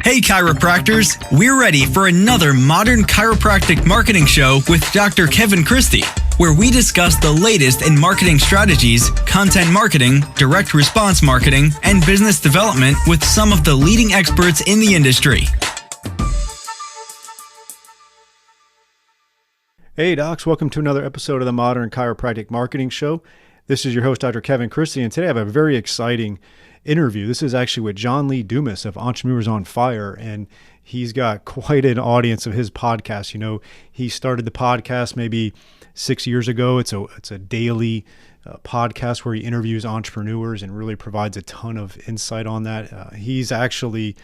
Hey chiropractors, we're ready for another Modern Chiropractic Marketing Show with Dr. Kevin Christie, where we discuss the latest in marketing strategies, content marketing, direct response marketing, and business development with some of the leading experts in the industry. Hey docs, welcome to another episode of the Modern Chiropractic Marketing Show. This is your host, Dr. Kevin Christie, and today I have a very exciting interview. This is actually with John Lee Dumas of Entrepreneurs on Fire, and he's got quite an audience of his podcast. You know, he started the podcast maybe 6 years ago. It's a daily podcast where he interviews entrepreneurs and really provides a ton of insight on that. He's actually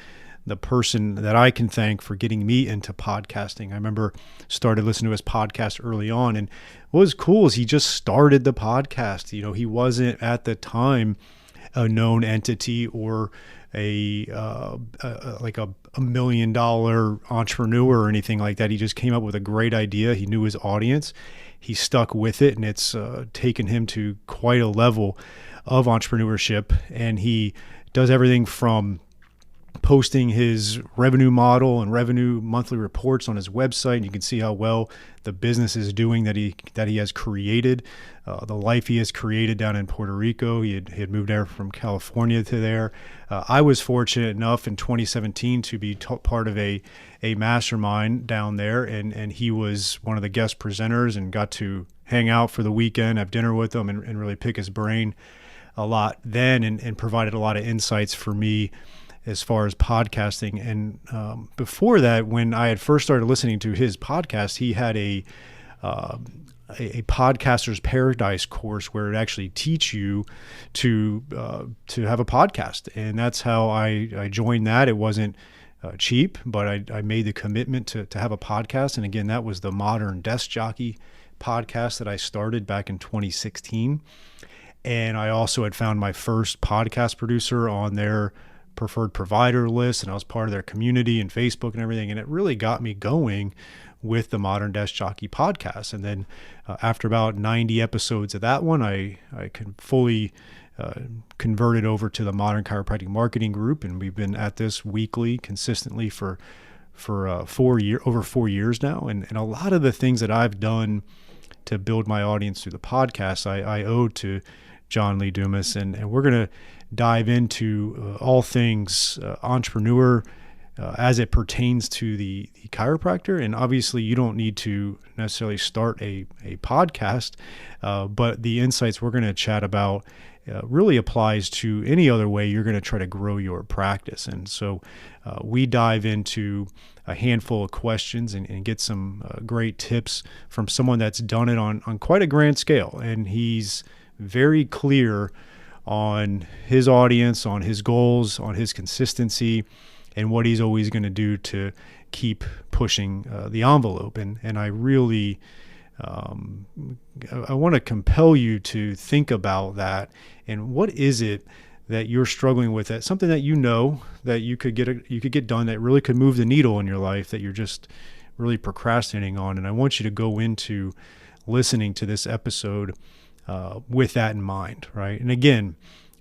the person that I can thank for getting me into podcasting. I remember started listening to his podcast early on, and what was cool is he just started the podcast. You know, he wasn't at the time a known entity or a $1 million entrepreneur or anything like that. He just came up with a great idea. He knew his audience. He stuck with it, and it's taken him to quite a level of entrepreneurship. And he does everything from posting his revenue model and revenue monthly reports on his website, and you can see how well the business is doing that he has created, the life he has created down in Puerto Rico. He had moved there from California to there. I was fortunate enough in 2017 to be part of a mastermind down there, and he was one of the guest presenters, and got to hang out for the weekend, have dinner with him, and really pick his brain a lot then, and provided a lot of insights for me as far as podcasting. And before that, when I had first started listening to his podcast, he had a podcaster's paradise course where it actually teach you to have a podcast. And that's how I joined that. It wasn't cheap, but I made the commitment to have a podcast. And again, that was the Modern Desk Jockey Podcast that I started back in 2016. And I also had found my first podcast producer on their preferred provider list, and I was part of their community and Facebook and everything, and it really got me going with the Modern Desk Jockey Podcast. And then after about 90 episodes of that one, I fully converted over to the Modern Chiropractic Marketing Group, and we've been at this weekly consistently for over 4 years now. And a lot of the things that I've done to build my audience through the podcast, I owe to John Lee Dumas, and we're going to dive into all things entrepreneur as it pertains to the chiropractor. And obviously you don't need to necessarily start a podcast, but the insights we're going to chat about really applies to any other way you're going to try to grow your practice. And so we dive into a handful of questions and get some great tips from someone that's done it on quite a grand scale. And he's very clear on his audience, on his goals, on his consistency, and what he's always going to do to keep pushing the envelope. And I really, I want to compel you to think about that. And what is it that you're struggling with? That something that you know that you could get done, that really could move the needle in your life, that you're just really procrastinating on. And I want you to go into listening to this episode with that in mind, right? And again,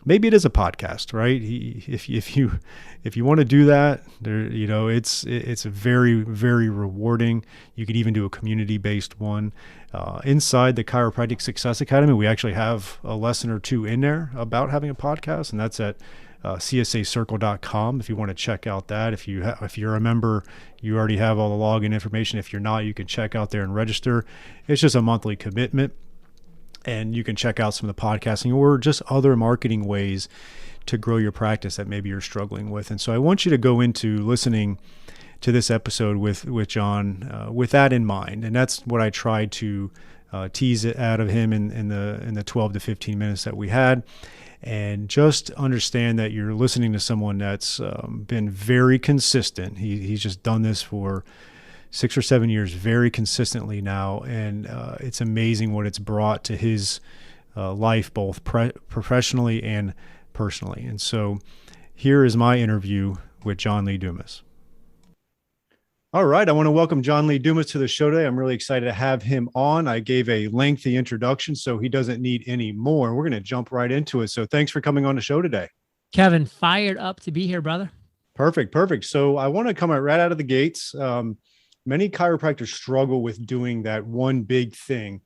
maybe it is a podcast, right? If you want to do that, it's very, very rewarding. You could even do a community-based one. Inside the Chiropractic Success Academy, we actually have a lesson or two in there about having a podcast, and that's at csacircle.com if you want to check out that. If you're a member, you already have all the login information. If you're not, you can check out there and register. It's just a monthly commitment. And you can check out some of the podcasting or just other marketing ways to grow your practice that maybe you're struggling with. And so I want you to go into listening to this episode with John with that in mind. And that's what I tried to tease it out of him in the 12 to 15 minutes that we had. And just understand that you're listening to someone that's been very consistent. He's just done this for 6 or 7 years very consistently now, and it's amazing what it's brought to his life, both professionally and personally. And so here is my interview with John Lee Dumas. All right, I want to welcome John Lee Dumas to the show today. I'm really excited to have him on. I gave a lengthy introduction, so he doesn't need any more. We're going to jump right into it. So thanks for coming on the show today. Kevin, fired up to be here, brother. Perfect. So I want to come right out of the gates. Many chiropractors struggle with doing that one big thing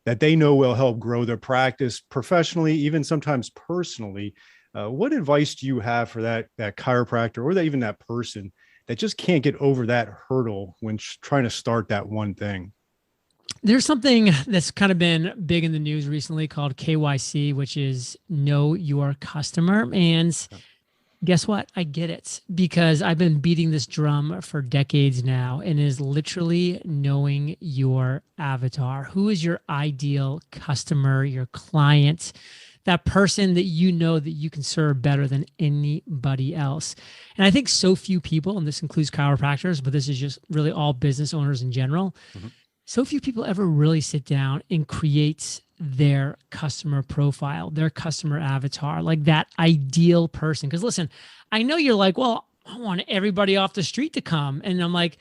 that they know will help grow their practice professionally, even sometimes personally. What advice do you have for that chiropractor or even that person that just can't get over that hurdle when trying to start that one thing? There's something that's kind of been big in the news recently called KYC, which is know your customer. And guess what? I get it because I've been beating this drum for decades now, and it is literally knowing your avatar. Who is your ideal customer, your client, that person that you know that you can serve better than anybody else? And I think so few people, and this includes chiropractors, but this is just really all business owners in general. So few people ever really sit down and create their customer profile, their customer avatar, like that ideal person. Because listen, I know you're like, well, I want everybody off the street to come. And I'm like,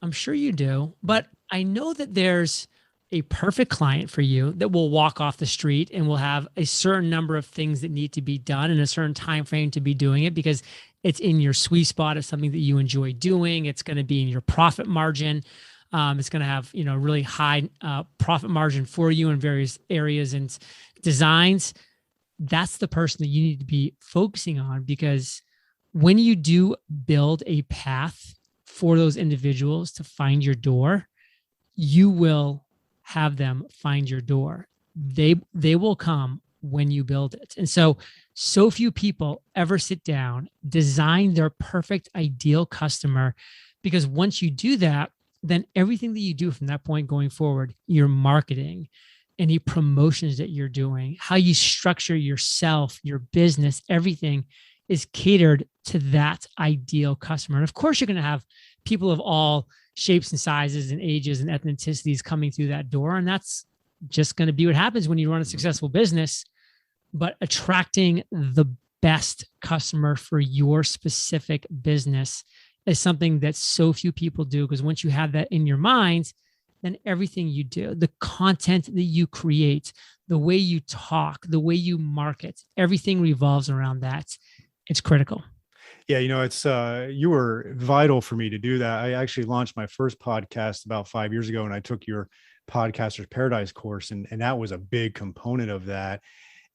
I'm sure you do, but I know that there's a perfect client for you that will walk off the street and will have a certain number of things that need to be done in a certain time frame to be doing it because it's in your sweet spot. It's something that you enjoy doing. It's going to be in your profit margin. It's going to have, really high profit margin for you in various areas and designs. That's the person that you need to be focusing on, because when you do build a path for those individuals to find your door, you will have them find your door. They will come when you build it. And so few people ever sit down, design their perfect ideal customer, because once you do that, then everything that you do from that point going forward, your marketing, any promotions that you're doing, how you structure yourself, your business, everything is catered to that ideal customer. And of course, you're going to have people of all shapes and sizes and ages and ethnicities coming through that door. And that's just going to be what happens when you run a successful business. But attracting the best customer for your specific business is something that so few people do, because once you have that in your mind, then everything you do, the content that you create, the way you talk, the way you market, everything revolves around that. It's critical. Yeah, it's you were vital for me to do that. I actually launched my first podcast about 5 years ago, and I took your Podcaster's Paradise course, and that was a big component of that.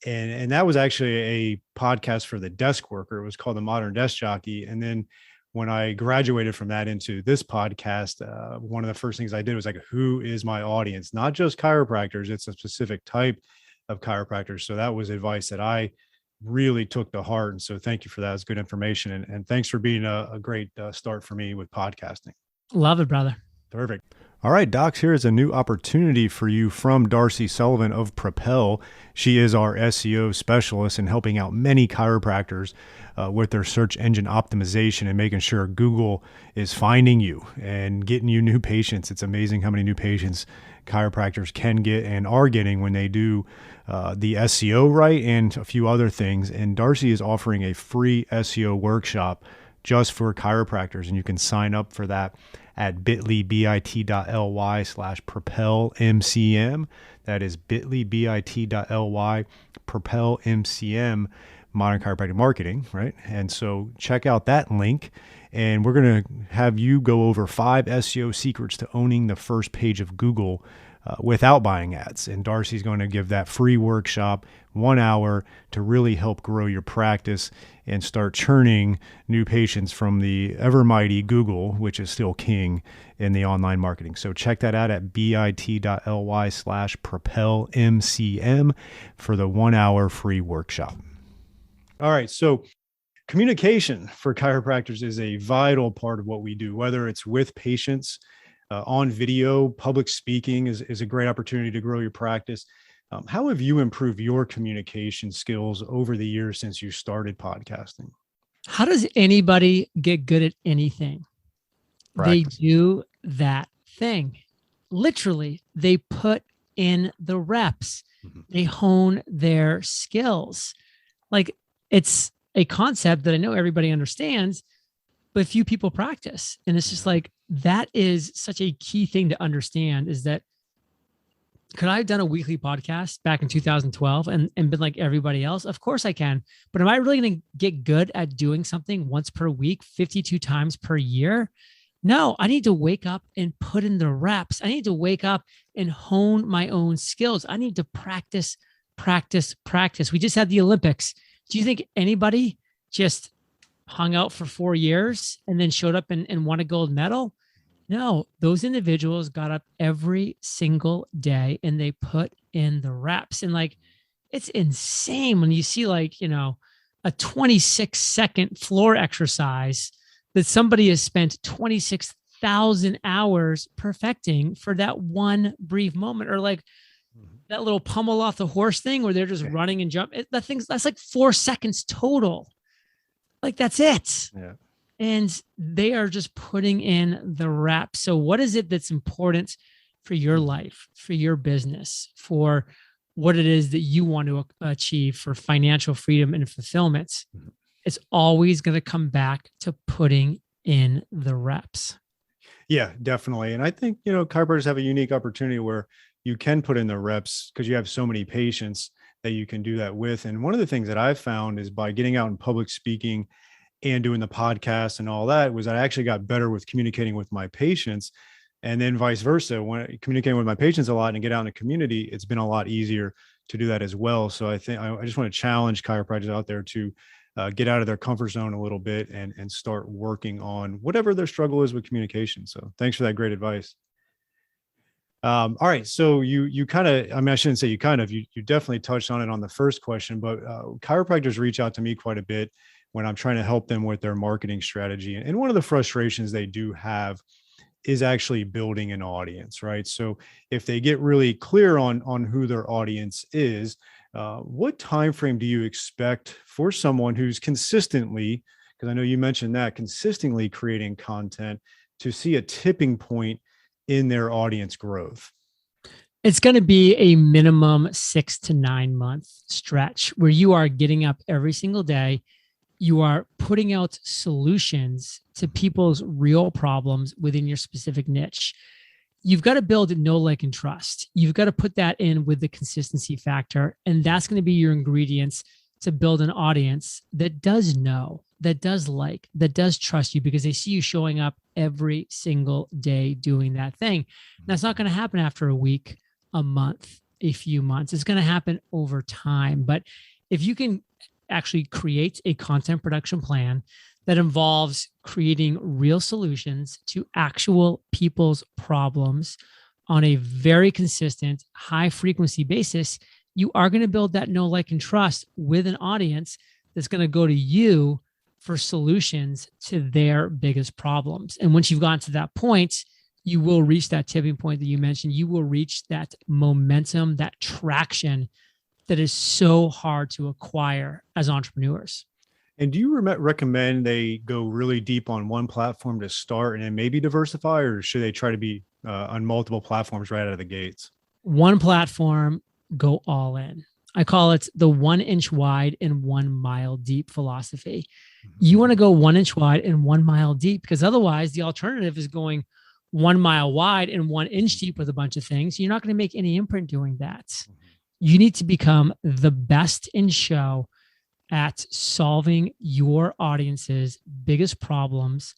And that was actually a podcast for the desk worker. It was called the Modern Desk Jockey. And then when I graduated from that into this podcast, one of the first things I did was like, who is my audience? Not just chiropractors, it's a specific type of chiropractors. So that was advice that I really took to heart. And so thank you for that. It's good information. And thanks for being a great start for me with podcasting. Love it, brother. Perfect. All right, docs, here is a new opportunity for you from Darcy Sullivan of Propel. She is our SEO specialist in helping out many chiropractors with their search engine optimization and making sure Google is finding you and getting you new patients. It's amazing how many new patients chiropractors can get and are getting when they do the SEO right and a few other things. And Darcy is offering a free SEO workshop just for chiropractors, and you can sign up for that at bit.ly/propelmcm. That is bit.ly/propelmcm, Modern Chiropractic Marketing, right? And so check out that link, and we're going to have you go over 5 SEO secrets to owning the first page of Google without buying ads. And Darcy's going to give that free workshop, 1 hour, to really help grow your practice and start churning new patients from the ever mighty Google, which is still king in the online marketing. So check that out at bit.ly/propelmcm for the 1 hour free workshop. All right. So communication for chiropractors is a vital part of what we do, whether it's with patients, on video. Public speaking is a great opportunity to grow your practice. How have you improved your communication skills over the years since you started podcasting? How does anybody get good at anything? Practice. They do that thing. Literally, they put in the reps. Mm-hmm. They hone their skills. Like, it's a concept that I know everybody understands, but few people practice. And it's just like, that is such a key thing to understand, is that Could I have done a weekly podcast back in 2012 and been like everybody else? Of course I can. But am I really going to get good at doing something once per week, 52 times per year? No, I need to wake up and put in the reps. I need to wake up and hone my own skills. I need to practice, practice, practice. We just had the Olympics. Do you think anybody just hung out for 4 years and then showed up and won a gold medal? No, those individuals got up every single day and they put in the reps. And like, it's insane when you see like, a 26-second floor exercise that somebody has spent 26,000 hours perfecting for that one brief moment, or like that little pummel off the horse thing where they're just running and jumping. That's like 4 seconds total. Like that's it. Yeah. And they are just putting in the reps. So what is it that's important for your life, for your business, for what it is that you want to achieve for financial freedom and fulfillment? It's always going to come back to putting in the reps. Yeah, definitely. And I think, chiropractors have a unique opportunity where you can put in the reps because you have so many patients that you can do that with. And one of the things that I've found is by getting out in public speaking and doing the podcast and all that was I actually got better with communicating with my patients, and then vice versa. When communicating with my patients a lot and get out in the community, it's been a lot easier to do that as well. So I think I just want to challenge chiropractors out there to get out of their comfort zone a little bit and start working on whatever their struggle is with communication. So thanks for that great advice. All right. So you kind of, I shouldn't say you definitely touched on it on the first question, but chiropractors reach out to me quite a bit when I'm trying to help them with their marketing strategy. And one of the frustrations they do have is actually building an audience, right? So if they get really clear on who their audience is, what time frame do you expect for someone who's consistently, because I know you mentioned that, consistently creating content to see a tipping point in their audience growth? It's going to be a minimum 6 to 9 month stretch where you are getting up every single day. You are putting out solutions to people's real problems within your specific niche. You've got to build know, like, and trust. You've got to put that in with the consistency factor. And that's going to be your ingredients to build an audience that does know, that does like, that does trust you because they see you showing up every single day doing that thing. That's not going to happen after a week, a month, a few months. It's going to happen over time. But if you can actually create a content production plan that involves creating real solutions to actual people's problems on a very consistent, high frequency basis, you are going to build that know, like, and trust with an audience that's going to go to you for solutions to their biggest problems. And once you've gotten to that point, you will reach that tipping point that you mentioned. You will reach that momentum, that traction that is so hard to acquire as entrepreneurs. And do you recommend they go really deep on one platform to start and then maybe diversify, or should they try to be on multiple platforms right out of the gates? One platform, go all in. I call it the 1 inch wide and 1 mile deep philosophy. You want to go 1 inch wide and 1 mile deep, because otherwise the alternative is going 1 mile wide and 1 inch deep with a bunch of things. You're not going to make any imprint doing that. You need to become the best in show at solving your audience's biggest problems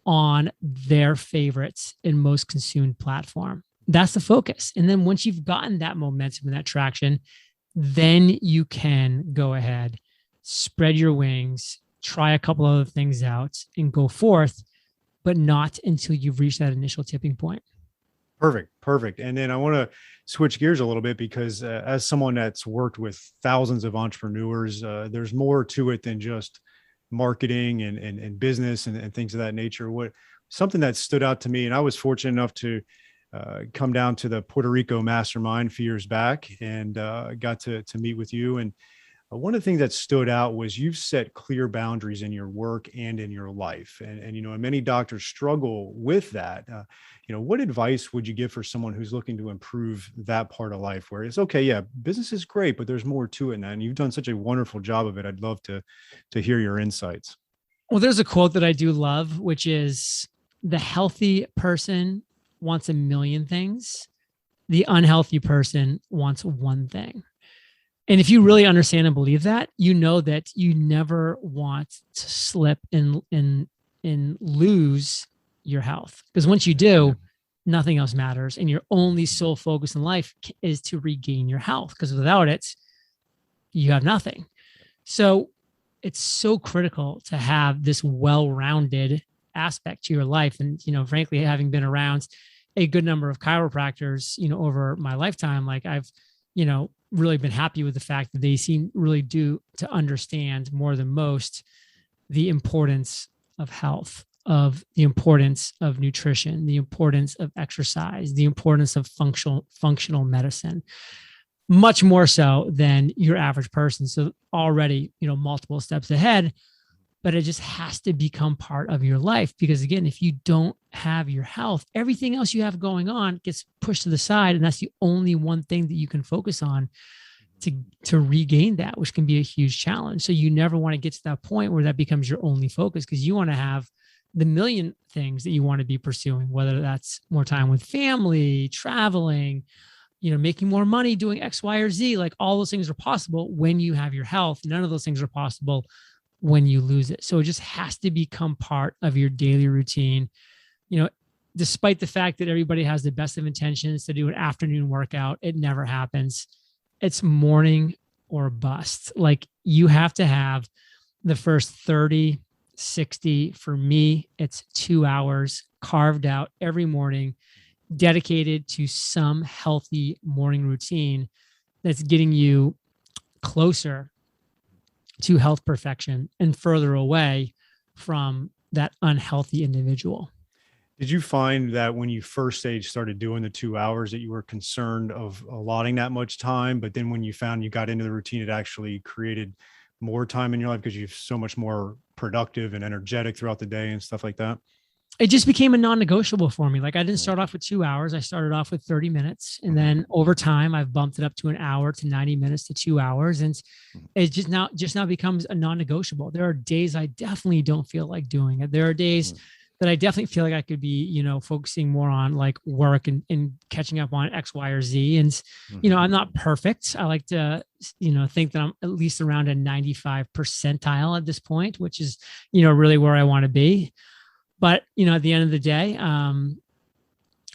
on their favorites and most consumed platform. That's the focus. And then once you've gotten that momentum and that traction, then you can go ahead, spread your wings, try a couple other things out and go forth, but not until you've reached that initial tipping point. Perfect. And then I want to switch gears a little bit because as someone that's worked with thousands of entrepreneurs, there's more to it than just marketing and business and things of that nature. Something that stood out to me, and I was fortunate enough to come down to the Puerto Rico mastermind a few years back and got to meet with you. And one of the things that stood out was you've set clear boundaries in your work and in your life. And and many doctors struggle with that. What advice would you give for someone who's looking to improve that part of life where it's okay, yeah, business is great, but there's more to it now. And you've done such a wonderful job of it. I'd love to hear your insights. Well, there's a quote that I do love, which is the healthy person wants a million things. The unhealthy person wants one thing. And if you really understand and believe that, you know that you never want to slip and lose your health. Because once you do, nothing else matters. And your only sole focus in life is to regain your health. Because without it, you have nothing. So it's so critical to have this well-rounded aspect to your life. And, frankly, having been around a good number of chiropractors, over my lifetime, like I've, really been happy with the fact that they seem really do to understand more than most the importance of health, of the importance of nutrition, the importance of exercise, the importance of functional medicine, much more so than your average person. So already, multiple steps ahead, but it just has to become part of your life. Because again, if you don't have your health, everything else you have going on gets pushed to the side. And that's the only one thing that you can focus on to regain that, which can be a huge challenge. So you never want to get to that point where that becomes your only focus, because you want to have the million things that you want to be pursuing, whether that's more time with family, traveling, making more money, doing X, Y, or Z. Like all those things are possible when you have your health. None of those things are possible when you lose it. So it just has to become part of your daily routine. Despite the fact that everybody has the best of intentions to do an afternoon workout, it never happens. It's morning or bust. Like you have to have the first 30, 60, for me, it's 2 hours carved out every morning, dedicated to some healthy morning routine that's getting you closer to health perfection and further away from that unhealthy individual. Did you find that when you first started doing the 2 hours that you were concerned of allotting that much time, but then when you found you got into the routine, it actually created more time in your life because you're so much more productive and energetic throughout the day and stuff like that? It just became a non-negotiable for me. Like I didn't start off with 2 hours. I started off with 30 minutes. And then over time, I've bumped it up to an hour, to 90 minutes, to 2 hours. And it just now becomes a non-negotiable. There are days I definitely don't feel like doing it. There are days that I definitely feel like I could be, focusing more on like work and catching up on X, Y, or Z. And, I'm not perfect. I like to, think that I'm at least around a 95 percentile at this point, which is, really where I want to be. But, at the end of the day,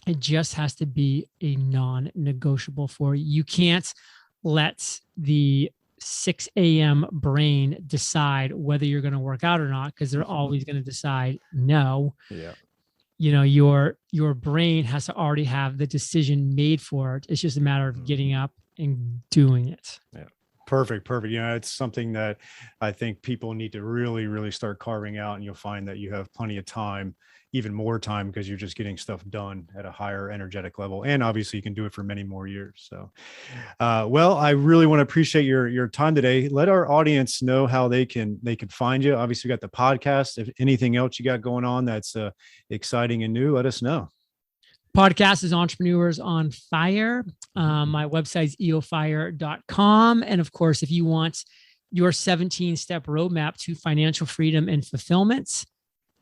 it just has to be a non-negotiable for you. You can't let the 6 a.m. brain decide whether you're going to work out or not, because they're always going to decide no. Yeah. Your brain has to already have the decision made for it. It's just a matter of getting up and doing it. Yeah. Perfect. It's something that I think people need to really, really start carving out, and you'll find that you have plenty of time, even more time, because you're just getting stuff done at a higher energetic level. And obviously you can do it for many more years. So, well, I really want to appreciate your time today. Let our audience know how they can find you. Obviously, we got the podcast. If anything else you got going on that's exciting and new, let us know. Podcast is Entrepreneurs on Fire. My website's eofire.com. And of course, if you want your 17-step roadmap to financial freedom and fulfillment,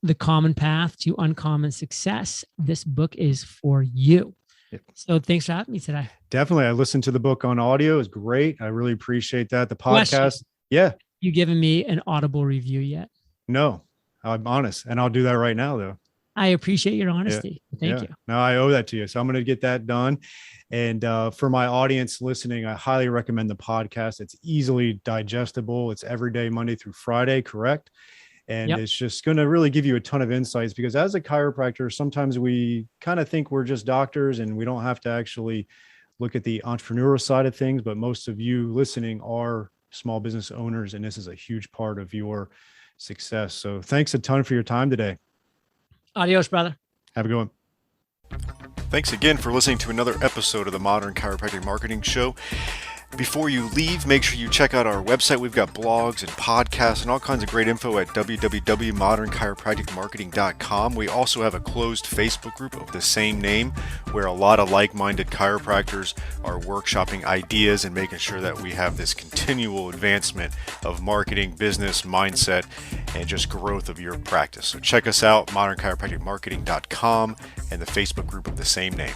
The Common Path to Uncommon Success, this book is for you. Yep. So thanks for having me today. Definitely. I listened to the book on audio. It's great. I really appreciate that. The podcast. Question. Yeah. You given me an Audible review yet? No, I'm honest. And I'll do that right now though. I appreciate your honesty. Yeah. Thank you. No, I owe that to you. So I'm going to get that done. And for my audience listening, I highly recommend the podcast. It's easily digestible. It's every day, Monday through Friday, correct? And It's just going to really give you a ton of insights, because as a chiropractor, sometimes we kind of think we're just doctors and we don't have to actually look at the entrepreneurial side of things. But most of you listening are small business owners, and this is a huge part of your success. So thanks a ton for your time today. Adios, brother. Have a good one. Thanks again for listening to another episode of the Modern Chiropractic Marketing Show. Before you leave, make sure you check out our website. We've got blogs and podcasts and all kinds of great info at www.modernchiropracticmarketing.com. We also have a closed Facebook group of the same name, where a lot of like-minded chiropractors are workshopping ideas and making sure that we have this continual advancement of marketing, business, mindset, and just growth of your practice. So check us out, modernchiropracticmarketing.com, and the Facebook group of the same name.